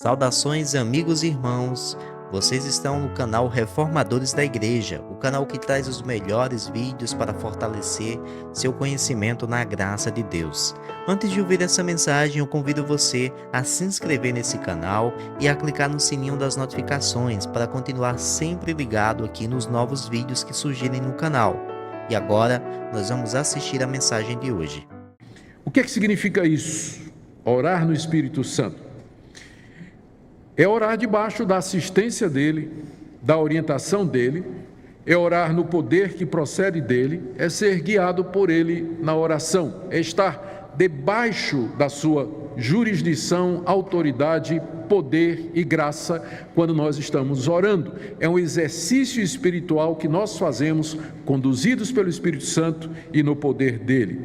Saudações, amigos e irmãos. Vocês estão no canal Reformadores da Igreja, o canal que traz os melhores vídeos para fortalecer seu conhecimento na graça de Deus. Antes de ouvir essa mensagem, eu convido você a se inscrever nesse canal e a clicar no sininho das notificações para continuar sempre ligado aqui nos novos vídeos que surgirem no canal. E agora, nós vamos assistir a mensagem de hoje. O que significa isso? Orar no Espírito Santo. É orar debaixo da assistência dele, da orientação dele, é orar no poder que procede dele, é ser guiado por ele na oração, é estar debaixo da sua jurisdição, autoridade, poder e graça quando nós estamos orando. É um exercício espiritual que nós fazemos, conduzidos pelo Espírito Santo e no poder dele.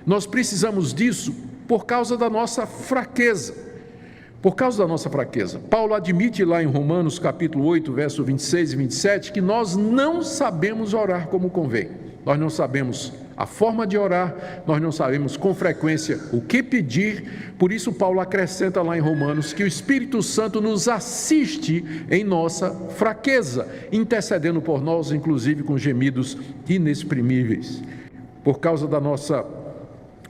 Nós precisamos disso por causa da nossa fraqueza. Por causa da nossa fraqueza. Paulo admite lá em Romanos capítulo 8, verso 26 e 27, que nós não sabemos orar como convém. Nós não sabemos a forma de orar, nós não sabemos com frequência o que pedir. Por isso Paulo acrescenta lá em Romanos que o Espírito Santo nos assiste em nossa fraqueza, intercedendo por nós, inclusive com gemidos inexprimíveis. Por causa da nossa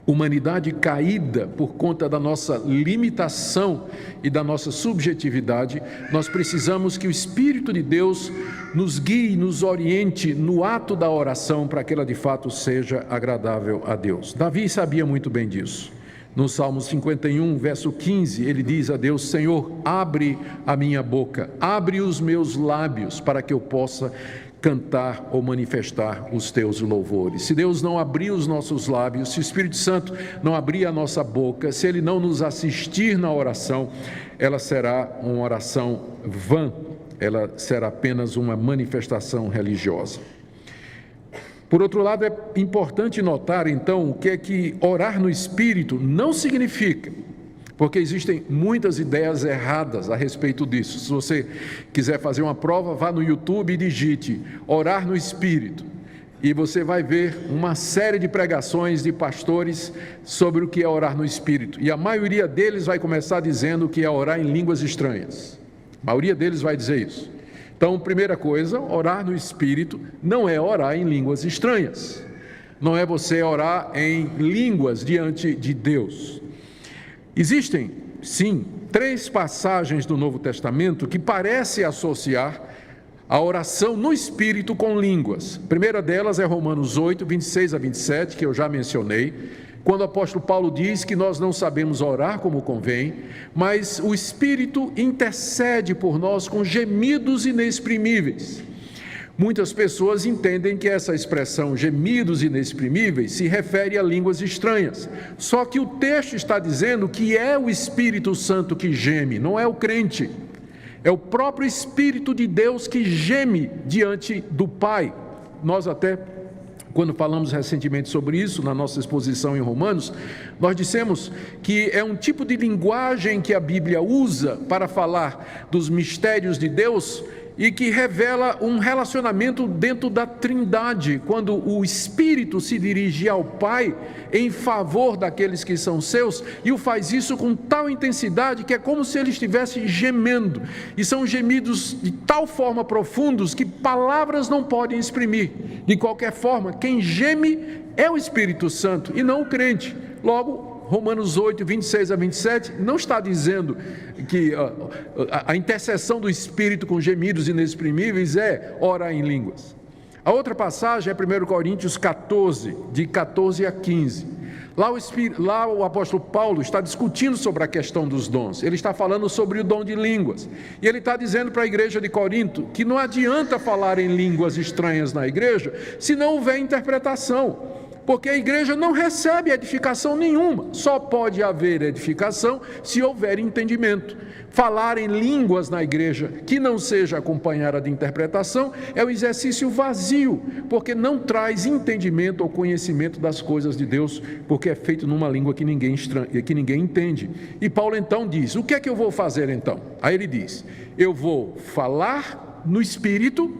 humanidade caída, por conta da nossa limitação e da nossa subjetividade, nós precisamos que o Espírito de Deus nos guie, nos oriente no ato da oração para que ela de fato seja agradável a Deus. Davi sabia muito bem disso. No Salmo 51, verso 15, ele diz a Deus: Senhor, abre a minha boca, abre os meus lábios para que eu possa cantar ou manifestar os teus louvores. Se Deus não abrir os nossos lábios, se o Espírito Santo não abrir a nossa boca, se Ele não nos assistir na oração, ela será uma oração vã, ela será apenas uma manifestação religiosa. Por outro lado, é importante notar então o que é que orar no Espírito não significa, porque existem muitas ideias erradas a respeito disso. Se você quiser fazer uma prova, vá no YouTube e digite orar no Espírito, e você vai ver uma série de pregações de pastores sobre o que é orar no Espírito, e a maioria deles vai começar dizendo que é orar em línguas estranhas. A maioria deles vai dizer isso. Então, primeira coisa, orar no Espírito não é orar em línguas estranhas, não é você orar em línguas diante de Deus. Existem, sim, 3 passagens do Novo Testamento que parecem associar a oração no Espírito com línguas. A primeira delas é Romanos 8, 26 a 27, que eu já mencionei, quando o apóstolo Paulo diz que nós não sabemos orar como convém, mas o Espírito intercede por nós com gemidos inexprimíveis. Muitas pessoas entendem que essa expressão gemidos inexprimíveis se refere a línguas estranhas. Só que o texto está dizendo que é o Espírito Santo que geme, não é o crente. É o próprio Espírito de Deus que geme diante do Pai. Nós até, quando falamos recentemente sobre isso, na nossa exposição em Romanos, nós dissemos que é um tipo de linguagem que a Bíblia usa para falar dos mistérios de Deus e que revela um relacionamento dentro da Trindade, quando o Espírito se dirige ao Pai em favor daqueles que são seus, e o faz isso com tal intensidade que é como se ele estivesse gemendo, e são gemidos de tal forma profundos que palavras não podem exprimir. De qualquer forma, quem geme é o Espírito Santo e não o crente. Logo, Romanos 8, 26 a 27, não está dizendo que a intercessão do Espírito com gemidos inexprimíveis é orar em línguas. A outra passagem é 1 Coríntios 14, de 14 a 15. Lá o apóstolo Paulo está discutindo sobre a questão dos dons. Ele está falando sobre o dom de línguas. E ele está dizendo para a igreja de Corinto que não adianta falar em línguas estranhas na igreja se não houver interpretação. Porque a igreja não recebe edificação nenhuma, só pode haver edificação se houver entendimento. Falar em línguas na igreja que não seja acompanhada de interpretação é um exercício vazio, porque não traz entendimento ou conhecimento das coisas de Deus, porque é feito numa língua que ninguém entende. E Paulo então diz: o que é que eu vou fazer então? Aí ele diz: eu vou falar no Espírito,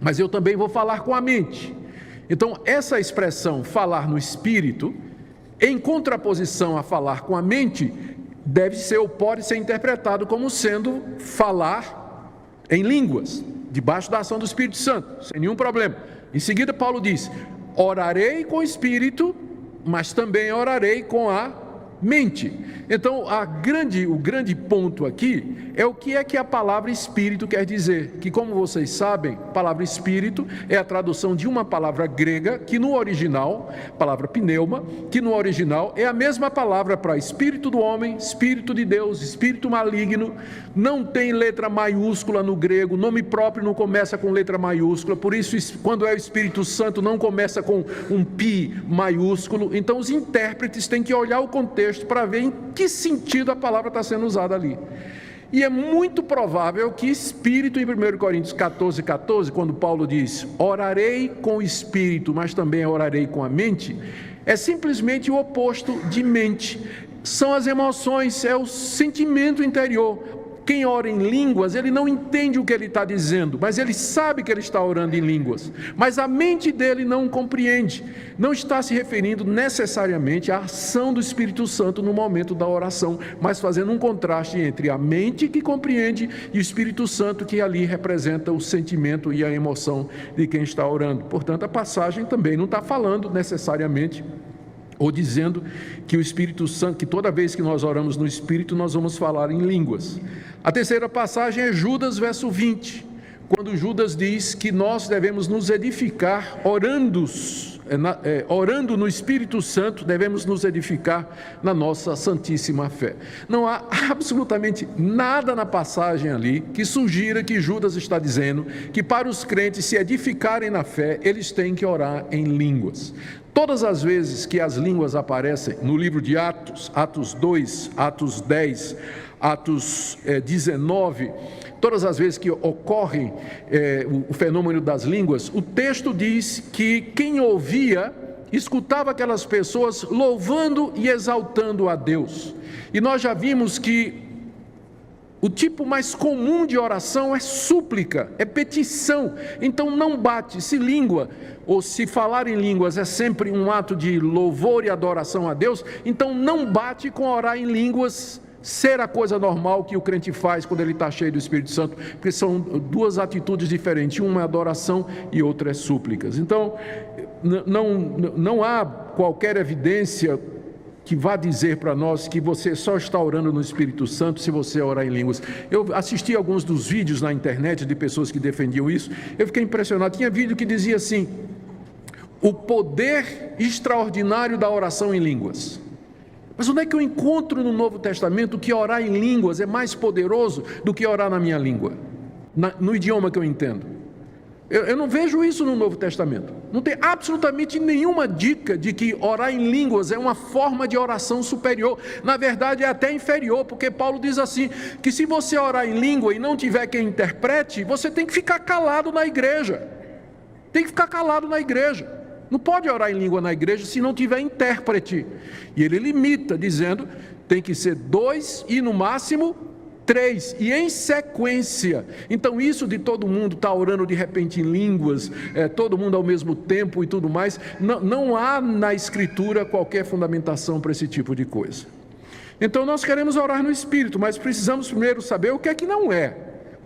mas eu também vou falar com a mente. Então, essa expressão falar no Espírito, em contraposição a falar com a mente, deve ser ou pode ser interpretado como sendo falar em línguas, debaixo da ação do Espírito Santo, sem nenhum problema. Em seguida, Paulo diz: orarei com o Espírito, mas também orarei com a mente. Então, o grande ponto aqui é o que a palavra Espírito quer dizer. Que, como vocês sabem, a palavra Espírito é a tradução de uma palavra grega, que no original, palavra pneuma, que no original é a mesma palavra para Espírito do homem, Espírito de Deus, Espírito maligno. Não tem letra maiúscula no grego, nome próprio não começa com letra maiúscula, por isso, quando é o Espírito Santo, não começa com um pi maiúsculo. Então, os intérpretes têm que olhar o contexto para ver em que sentido a palavra está sendo usada ali. E é muito provável que Espírito, em 1 Coríntios 14, quando Paulo diz: orarei com o Espírito, mas também orarei com a mente, é simplesmente o oposto de mente. São as emoções, é o sentimento interior. Quem ora em línguas, ele não entende o que ele está dizendo, mas ele sabe que ele está orando em línguas. Mas a mente dele não compreende. Não está se referindo necessariamente à ação do Espírito Santo no momento da oração, mas fazendo um contraste entre a mente que compreende e o Espírito Santo que ali representa o sentimento e a emoção de quem está orando. Portanto, a passagem também não está falando necessariamente ou dizendo que o Espírito Santo, que toda vez que nós oramos no Espírito, nós vamos falar em línguas. A terceira passagem é Judas, verso 20, quando Judas diz que nós devemos nos edificar orando no Espírito Santo, devemos nos edificar na nossa santíssima fé. Não há absolutamente nada na passagem ali que sugira que Judas está dizendo que para os crentes se edificarem na fé, eles têm que orar em línguas. Todas as vezes que as línguas aparecem no livro de Atos, Atos 2, Atos 10, Atos 19, todas as vezes que ocorre o fenômeno das línguas, o texto diz que quem ouvia, escutava aquelas pessoas louvando e exaltando a Deus. E nós já vimos que o tipo mais comum de oração é súplica, é petição. Então não bate, se língua ou se falar em línguas é sempre um ato de louvor e adoração a Deus, então não bate com orar em línguas ser a coisa normal que o crente faz quando ele está cheio do Espírito Santo, porque são duas atitudes diferentes, uma é adoração e outra é súplicas. Então não há qualquer evidência que vá dizer para nós que você só está orando no Espírito Santo se você orar em línguas. Eu assisti alguns dos vídeos na internet de pessoas que defendiam isso, eu fiquei impressionado. Tinha vídeo que dizia assim: o poder extraordinário da oração em línguas. Mas onde é que eu encontro no Novo Testamento que orar em línguas é mais poderoso do que orar na minha língua, no idioma que eu entendo? Eu não vejo isso no Novo Testamento. Não tem absolutamente nenhuma dica de que orar em línguas é uma forma de oração superior. Na verdade é até inferior, porque Paulo diz assim, que se você orar em língua e não tiver quem interprete, você tem que ficar calado na igreja. Tem que ficar calado na igreja. Não pode orar em língua na igreja se não tiver intérprete. E ele limita, dizendo, tem que ser 2 e no máximo 3, e em sequência. Então isso de todo mundo estar orando de repente em línguas, todo mundo ao mesmo tempo e tudo mais, não há na Escritura qualquer fundamentação para esse tipo de coisa. Então nós queremos orar no Espírito, mas precisamos primeiro saber o que é que não é.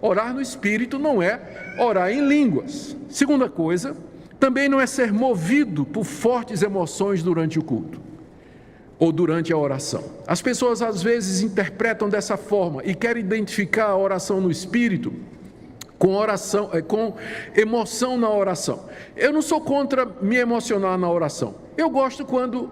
Orar no Espírito não é orar em línguas. Segunda coisa, também não é ser movido por fortes emoções durante o culto ou durante a oração. As pessoas às vezes interpretam dessa forma e querem identificar a oração no Espírito com emoção na oração. Eu não sou contra me emocionar na oração. Eu gosto quando,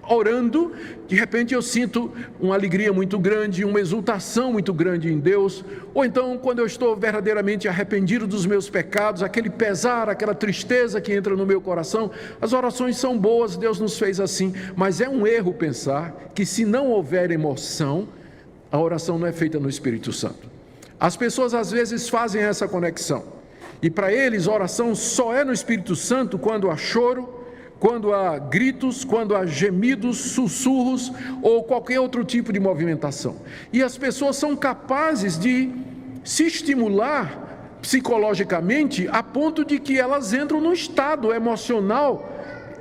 orando, de repente eu sinto uma alegria muito grande, uma exultação muito grande em Deus, ou então quando eu estou verdadeiramente arrependido dos meus pecados, aquele pesar, aquela tristeza que entra no meu coração. As orações são boas, Deus nos fez assim, mas é um erro pensar que se não houver emoção, a oração não é feita no Espírito Santo. As pessoas às vezes fazem essa conexão, e para eles a oração só é no Espírito Santo quando há choro, quando há gritos, quando há gemidos, sussurros ou qualquer outro tipo de movimentação. E as pessoas são capazes de se estimular psicologicamente a ponto de que elas entram num estado emocional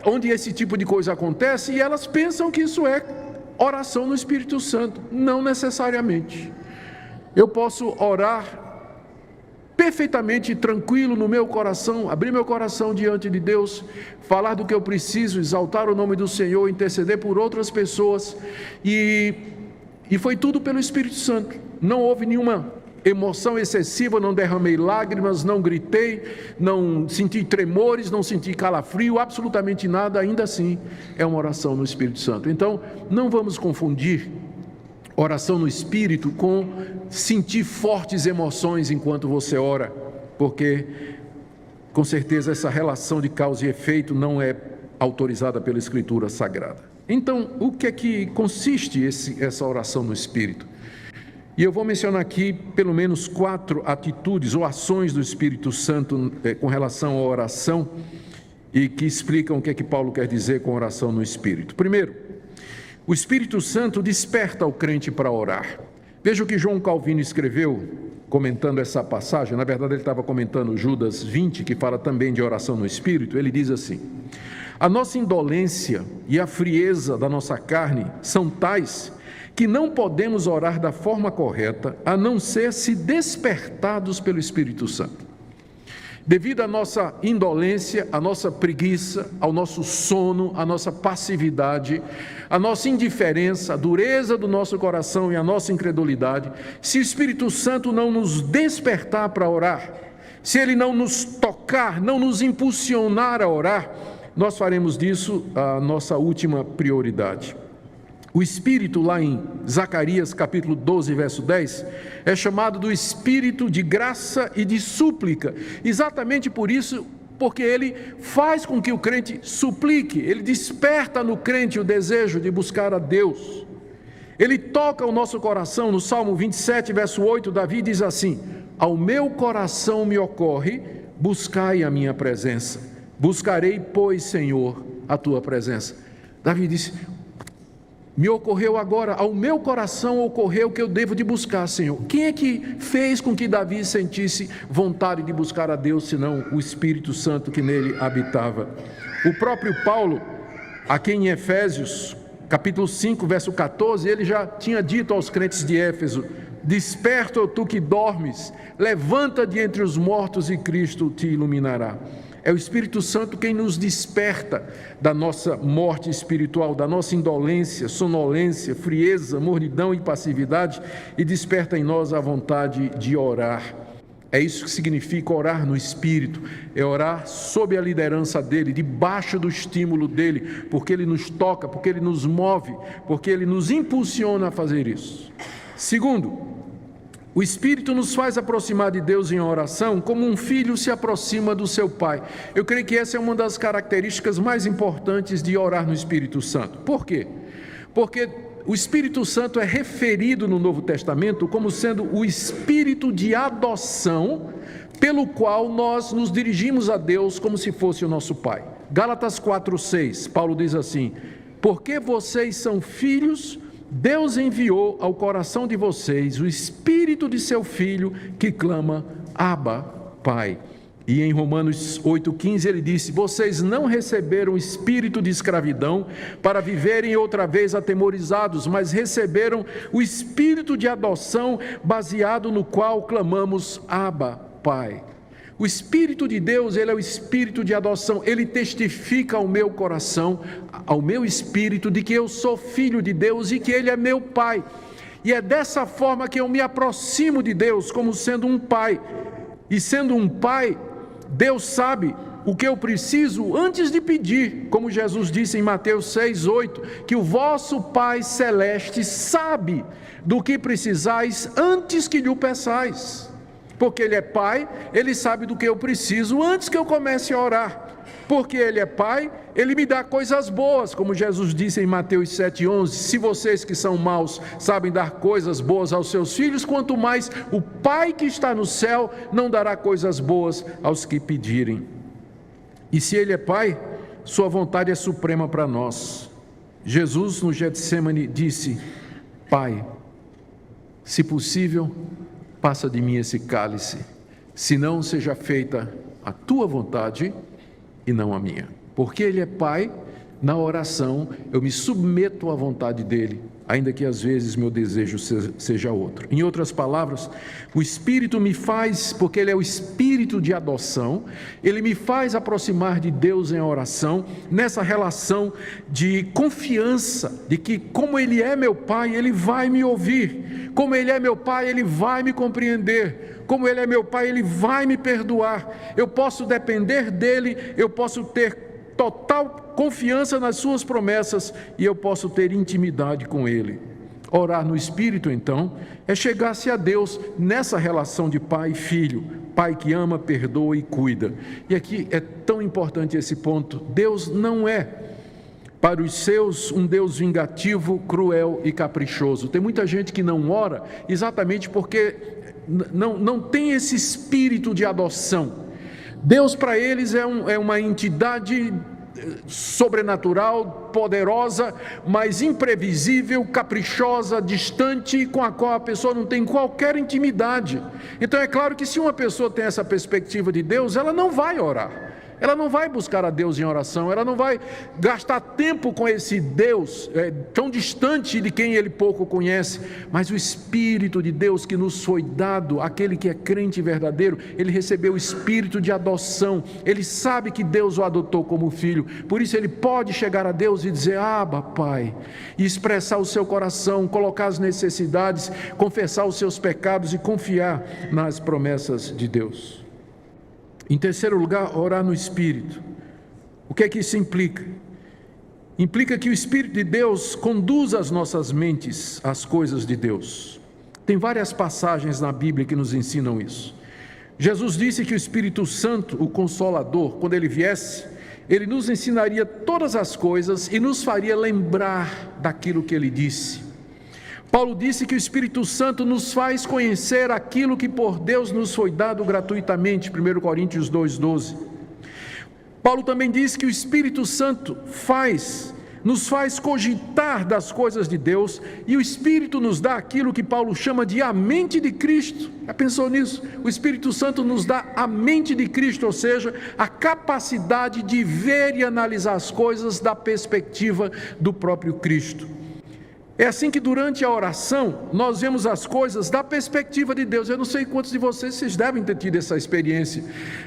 onde esse tipo de coisa acontece e elas pensam que isso é oração no Espírito Santo? Não necessariamente. Eu posso orar perfeitamente tranquilo no meu coração, abrir meu coração diante de Deus, falar do que eu preciso, exaltar o nome do Senhor, interceder por outras pessoas, e foi tudo pelo Espírito Santo. Não houve nenhuma emoção excessiva, não derramei lágrimas, não gritei, não senti tremores, não senti calafrio, absolutamente nada. Ainda assim é uma oração no Espírito Santo. Então não vamos confundir oração no Espírito com sentir fortes emoções enquanto você ora, porque com certeza essa relação de causa e efeito não é autorizada pela Escritura Sagrada. Então, o que é que consiste essa oração no Espírito? E eu vou mencionar aqui pelo menos 4 atitudes ou ações do Espírito Santo com relação à oração e que explicam o que é que Paulo quer dizer com oração no Espírito. Primeiro, o Espírito Santo desperta o crente para orar. Veja o que João Calvino escreveu, comentando essa passagem. Na verdade, ele estava comentando Judas 20, que fala também de oração no Espírito. Ele diz assim: a nossa indolência e a frieza da nossa carne são tais que não podemos orar da forma correta, a não ser se despertados pelo Espírito Santo. Devido à nossa indolência, à nossa preguiça, ao nosso sono, à nossa passividade, à nossa indiferença, à dureza do nosso coração e à nossa incredulidade, se o Espírito Santo não nos despertar para orar, se Ele não nos tocar, não nos impulsionar a orar, nós faremos disso a nossa última prioridade. O Espírito, lá em Zacarias capítulo 12, verso 10, é chamado do Espírito de graça e de súplica, exatamente por isso, porque ele faz com que o crente suplique, ele desperta no crente o desejo de buscar a Deus. Ele toca o nosso coração. No Salmo 27, verso 8, Davi diz assim: ao meu coração me ocorre, buscai a minha presença. Buscarei, pois, Senhor, a tua presença. Davi disse: me ocorreu agora, ao meu coração ocorreu que eu devo de buscar, Senhor. Quem é que fez com que Davi sentisse vontade de buscar a Deus, senão o Espírito Santo que nele habitava? O próprio Paulo, aqui em Efésios, capítulo 5, verso 14, ele já tinha dito aos crentes de Éfeso: desperta, tu que dormes, levanta de entre os mortos e Cristo te iluminará. É o Espírito Santo quem nos desperta da nossa morte espiritual, da nossa indolência, sonolência, frieza, mornidão e passividade, e desperta em nós a vontade de orar. É isso que significa orar no Espírito, é orar sob a liderança dEle, debaixo do estímulo dEle, porque Ele nos toca, porque Ele nos move, porque Ele nos impulsiona a fazer isso. Segundo, o Espírito nos faz aproximar de Deus em oração como um filho se aproxima do seu pai. Eu creio que essa é uma das características mais importantes de orar no Espírito Santo. Por quê? Porque o Espírito Santo é referido no Novo Testamento como sendo o Espírito de adoção pelo qual nós nos dirigimos a Deus como se fosse o nosso pai. Gálatas 4:6, Paulo diz assim: porque vocês são filhos, Deus enviou ao coração de vocês o Espírito de seu Filho que clama, Abba, Pai. E em Romanos 8,15 ele disse: vocês não receberam espírito de escravidão para viverem outra vez atemorizados, mas receberam o espírito de adoção baseado no qual clamamos, Abba, Pai. O Espírito de Deus, ele é o Espírito de adoção, ele testifica ao meu coração, ao meu espírito, de que eu sou filho de Deus e que ele é meu Pai. E é dessa forma que eu me aproximo de Deus, como sendo um Pai. E sendo um Pai, Deus sabe o que eu preciso antes de pedir, como Jesus disse em Mateus 6:8, que o vosso Pai Celeste sabe do que precisais antes que lhe o peçais. Porque Ele é Pai, Ele sabe do que eu preciso antes que eu comece a orar. Porque Ele é Pai, Ele me dá coisas boas, como Jesus disse em Mateus 7:11, se vocês que são maus sabem dar coisas boas aos seus filhos, quanto mais o Pai que está no céu não dará coisas boas aos que pedirem. E se Ele é Pai, sua vontade é suprema para nós. Jesus no Getsêmani disse: Pai, se possível, passa de mim esse cálice, se não seja feita a tua vontade e não a minha. Porque Ele é Pai, Na oração, eu me submeto à vontade dele, ainda que às vezes meu desejo seja outro. Em outras palavras, o Espírito me faz, porque ele é o Espírito de adoção, ele me faz aproximar de Deus em oração, nessa relação de confiança, de que como ele é meu Pai, ele vai me ouvir. Como ele é meu Pai, ele vai me compreender. Como ele é meu Pai, ele vai me perdoar. Eu posso depender dele, eu posso ter total confiança nas suas promessas e eu posso ter intimidade com ele. Orar no Espírito, então, é chegar-se a Deus nessa relação de pai e filho, pai que ama, perdoa e cuida. E aqui é tão importante esse ponto: Deus não é para os seus um Deus vingativo, cruel e caprichoso. Tem muita gente que não ora exatamente porque não tem esse espírito de adoção. Deus para eles é uma entidade sobrenatural, poderosa, mas imprevisível, caprichosa, distante, com a qual a pessoa não tem qualquer intimidade. Então é claro que se uma pessoa tem essa perspectiva de Deus, ela não vai orar. Ela não vai buscar a Deus em oração, ela não vai gastar tempo com esse Deus tão distante de quem ele pouco conhece. Mas o Espírito de Deus que nos foi dado, aquele que é crente verdadeiro, ele recebeu o Espírito de adoção. Ele sabe que Deus o adotou como filho, por isso ele pode chegar a Deus e dizer: Abba, Pai, e expressar o seu coração, colocar as necessidades, confessar os seus pecados e confiar nas promessas de Deus. Em terceiro lugar, orar no Espírito. O que é que isso implica? Implica que o Espírito de Deus conduz as nossas mentes às coisas de Deus. Tem várias passagens na Bíblia que nos ensinam isso. Jesus disse que o Espírito Santo, o Consolador, quando ele viesse, ele nos ensinaria todas as coisas e nos faria lembrar daquilo que ele disse. Paulo disse que o Espírito Santo nos faz conhecer aquilo que por Deus nos foi dado gratuitamente, 1 Coríntios 2,12. Paulo também disse que o Espírito Santo nos faz cogitar das coisas de Deus, e o Espírito nos dá aquilo que Paulo chama de a mente de Cristo. Já pensou nisso? O Espírito Santo nos dá a mente de Cristo, ou seja, a capacidade de ver e analisar as coisas da perspectiva do próprio Cristo. É assim que durante a oração nós vemos as coisas da perspectiva de Deus. Eu não sei quantos de vocês devem ter tido essa experiência.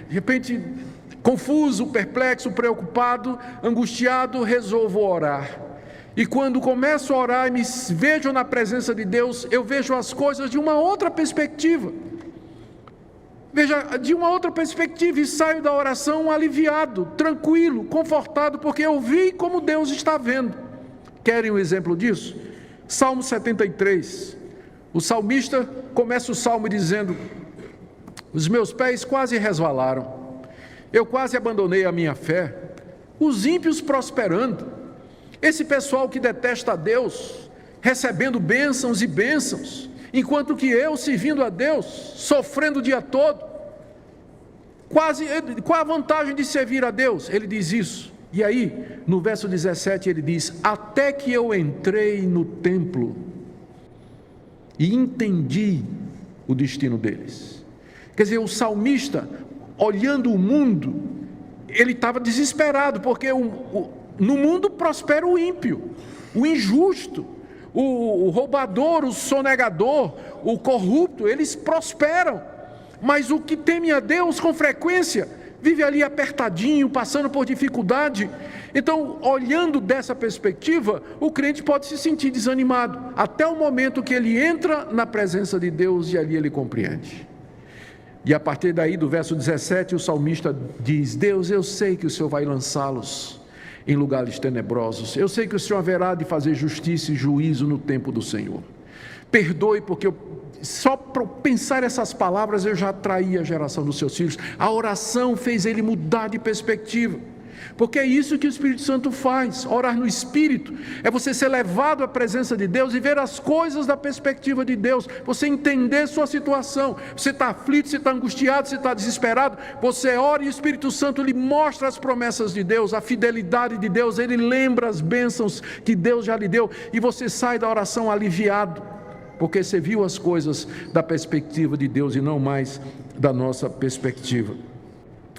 De repente, confuso, perplexo, preocupado, angustiado, resolvo orar. E quando começo a orar e me vejo na presença de Deus, eu vejo as coisas de uma outra perspectiva. Veja, de uma outra perspectiva, e saio da oração aliviado, tranquilo, confortado, porque eu vi como Deus está vendo. Querem um exemplo disso? Salmo 73, o salmista começa o salmo dizendo: os meus pés quase resvalaram, eu quase abandonei a minha fé, os ímpios prosperando, esse pessoal que detesta a Deus, recebendo bênçãos e bênçãos, enquanto que eu, servindo a Deus, sofrendo o dia todo, qual a vantagem de servir a Deus? Ele diz isso. E aí, no verso 17 ele diz: até que eu entrei no templo e entendi o destino deles. Quer dizer, o salmista, olhando o mundo, ele estava desesperado, porque no mundo prospera o ímpio, o injusto, o roubador, o sonegador, o corrupto, eles prosperam. Mas o que teme a Deus com frequência vive ali apertadinho, passando por dificuldade. Então, olhando dessa perspectiva, o crente pode se sentir desanimado, até o momento que ele entra na presença de Deus e ali ele compreende. E a partir daí, do verso 17, o salmista diz: Deus, eu sei que o Senhor vai lançá-los em lugares tenebrosos, eu sei que o Senhor haverá de fazer justiça e juízo no tempo do Senhor. Perdoe, porque só para pensar essas palavras eu já atraí a geração dos seus filhos. A oração fez ele mudar de perspectiva, porque é isso que o Espírito Santo faz. Orar no Espírito é você ser levado à presença de Deus e ver as coisas da perspectiva de Deus, você entender sua situação. Você está aflito, você está angustiado, você está desesperado, você ora e o Espírito Santo lhe mostra as promessas de Deus, a fidelidade de Deus, ele lembra as bênçãos que Deus já lhe deu, e você sai da oração aliviado, porque você viu as coisas da perspectiva de Deus e não mais da nossa perspectiva.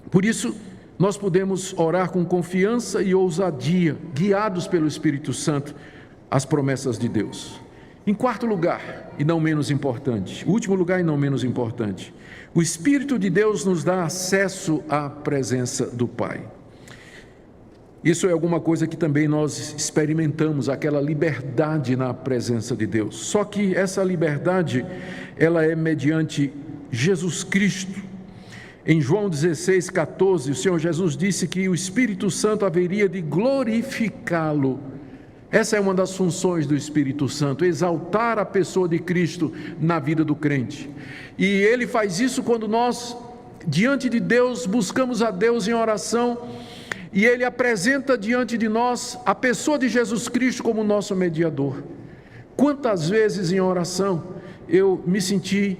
Por isso, nós podemos orar com confiança e ousadia, guiados pelo Espírito Santo, as promessas de Deus. Em quarto lugar, e não menos importante, último lugar e não menos importante, o Espírito de Deus nos dá acesso à presença do Pai. Isso é alguma coisa que também nós experimentamos, aquela liberdade na presença de Deus. Só que essa liberdade, ela é mediante Jesus Cristo. Em João 16,14, o Senhor Jesus disse que o Espírito Santo haveria de glorificá-lo. Essa é uma das funções do Espírito Santo, exaltar a pessoa de Cristo na vida do crente. E ele faz isso quando nós, diante de Deus, buscamos a Deus em oração, e ele apresenta diante de nós a pessoa de Jesus Cristo como nosso mediador. Quantas vezes em oração eu me senti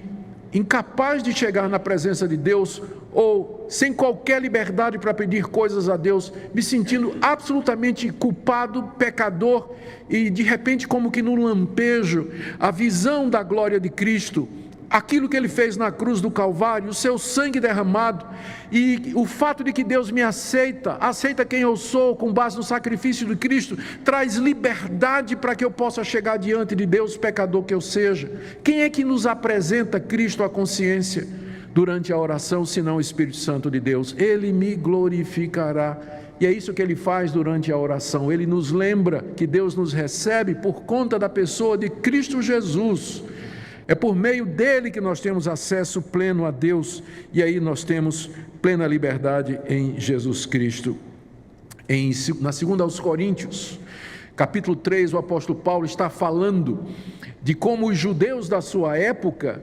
incapaz de chegar na presença de Deus, ou sem qualquer liberdade para pedir coisas a Deus, me sentindo absolutamente culpado, pecador, e de repente, como que num lampejo, a visão da glória de Cristo, aquilo que ele fez na cruz do Calvário, o seu sangue derramado, e o fato de que Deus me aceita quem eu sou, com base no sacrifício de Cristo, traz liberdade para que eu possa chegar diante de Deus, pecador que eu seja. Quem é que nos apresenta Cristo à consciência durante a oração, senão o Espírito Santo de Deus? Ele me glorificará. E é isso que ele faz durante a oração. Ele nos lembra que Deus nos recebe por conta da pessoa de Cristo Jesus. É por meio dele que nós temos acesso pleno a Deus, e aí nós temos plena liberdade em Jesus Cristo. Na segunda aos Coríntios, capítulo 3, o apóstolo Paulo está falando de como os judeus da sua época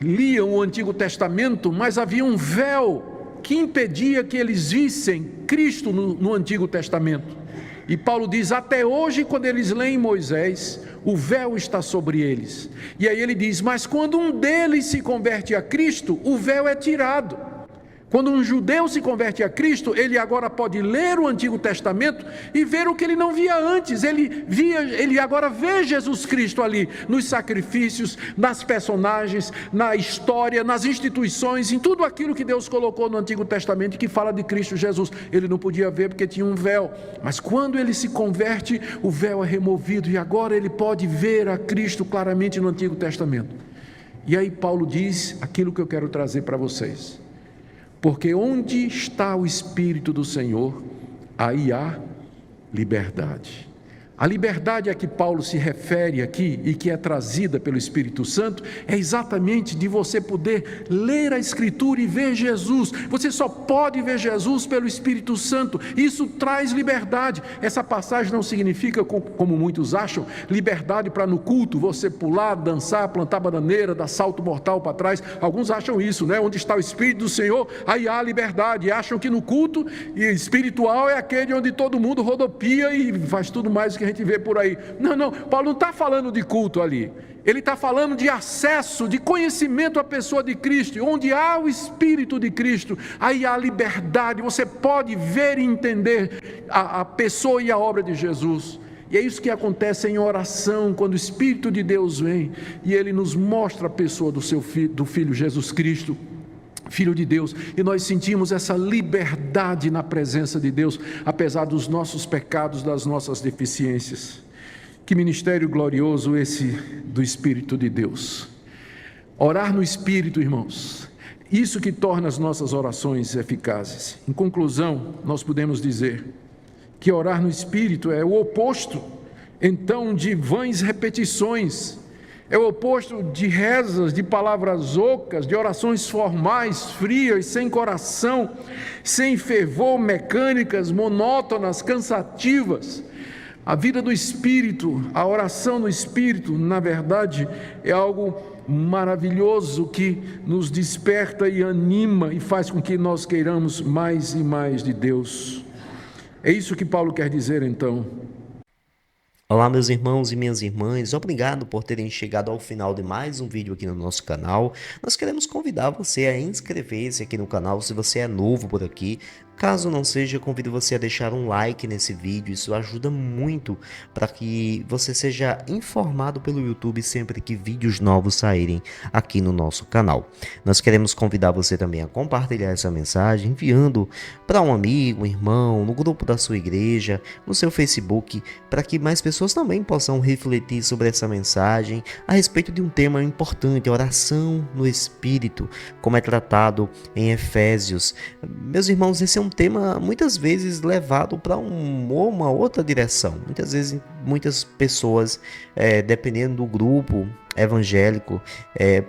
liam o Antigo Testamento, mas havia um véu que impedia que eles vissem Cristo no Antigo Testamento. E Paulo diz, até hoje, quando eles leem Moisés, o véu está sobre eles. E aí ele diz, mas quando um deles se converte a Cristo, o véu é tirado. Quando um judeu se converte a Cristo, ele agora pode ler o Antigo Testamento e ver o que ele não via antes. Ele agora vê Jesus Cristo ali, nos sacrifícios, nas personagens, na história, nas instituições, em tudo aquilo que Deus colocou no Antigo Testamento e que fala de Cristo Jesus. Ele não podia ver porque tinha um véu, mas quando ele se converte, o véu é removido e agora ele pode ver a Cristo claramente no Antigo Testamento. E aí Paulo diz aquilo que eu quero trazer para vocês. Porque onde está o Espírito do Senhor, aí há liberdade. A liberdade a que Paulo se refere aqui e que é trazida pelo Espírito Santo é exatamente de você poder ler a Escritura e ver Jesus. Você só pode ver Jesus pelo Espírito Santo. Isso traz liberdade. Essa passagem não significa, como muitos acham, liberdade para no culto você pular, dançar, plantar bananeira, dar salto mortal para trás. Alguns acham isso, né? Onde está o Espírito do Senhor, aí há liberdade. E acham que no culto espiritual é aquele onde todo mundo rodopia e faz tudo mais que a gente vê por aí. Não, Paulo não está falando de culto ali, ele está falando de acesso, de conhecimento à pessoa de Cristo. Onde há o Espírito de Cristo, aí há liberdade, você pode ver e entender a pessoa e a obra de Jesus. E é isso que acontece em oração, quando o Espírito de Deus vem e ele nos mostra a pessoa do Filho Jesus Cristo, Filho de Deus, e nós sentimos essa liberdade na presença de Deus, apesar dos nossos pecados, das nossas deficiências. Que ministério glorioso esse do Espírito de Deus. Orar no Espírito, irmãos, isso que torna as nossas orações eficazes. Em conclusão, nós podemos dizer que orar no Espírito é o oposto, então, de vãs repetições. É o oposto de rezas, de palavras ocas, de orações formais, frias, sem coração, sem fervor, mecânicas, monótonas, cansativas. A vida do Espírito, a oração no Espírito, na verdade, é algo maravilhoso que nos desperta e anima e faz com que nós queiramos mais e mais de Deus. É isso que Paulo quer dizer então. Olá, meus irmãos e minhas irmãs, obrigado por terem chegado ao final de mais um vídeo aqui no nosso canal. Nós queremos convidar você a inscrever-se aqui no canal, se você é novo por aqui, Caso não seja, convido você a deixar um like nesse vídeo, isso ajuda muito para que você seja informado pelo YouTube sempre que vídeos novos saírem aqui no nosso canal. Nós queremos convidar você também a compartilhar essa mensagem, enviando para um amigo, um irmão, no grupo da sua igreja, no seu Facebook, para que mais pessoas também possam refletir sobre essa mensagem a respeito de um tema importante, a oração no Espírito, como é tratado em Efésios. Meus irmãos, esse é um tema muitas vezes levado para uma outra direção. Muitas vezes, muitas pessoas, dependendo do grupo evangélico,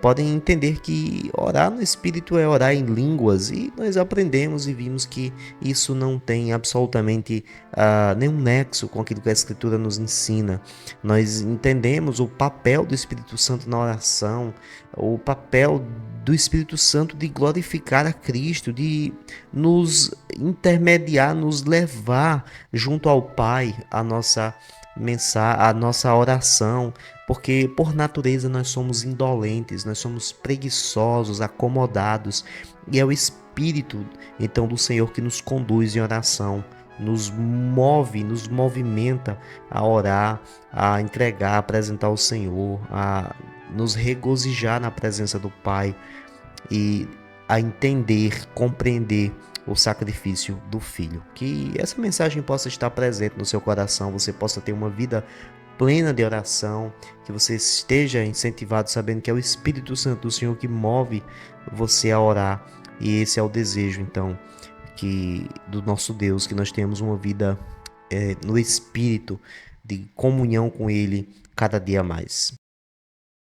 podem entender que orar no Espírito é orar em línguas, e nós aprendemos e vimos que isso não tem absolutamente nenhum nexo com aquilo que a Escritura nos ensina. Nós entendemos o papel do Espírito Santo na oração, o papel do Espírito Santo de glorificar a Cristo, de nos intermediar, nos levar junto ao Pai a nossa oração, porque por natureza nós somos indolentes, nós somos preguiçosos, acomodados, e é o Espírito então do Senhor que nos conduz em oração, nos move, nos movimenta a orar, a entregar, a apresentar ao Senhor, a nos regozijar na presença do Pai e a entender, compreender o sacrifício do Filho. Que essa mensagem possa estar presente no seu coração, você possa ter uma vida plena de oração, que você esteja incentivado sabendo que é o Espírito Santo do Senhor que move você a orar, e esse é o desejo então que do nosso Deus, que nós tenhamos uma vida no Espírito, de comunhão com Ele cada dia mais.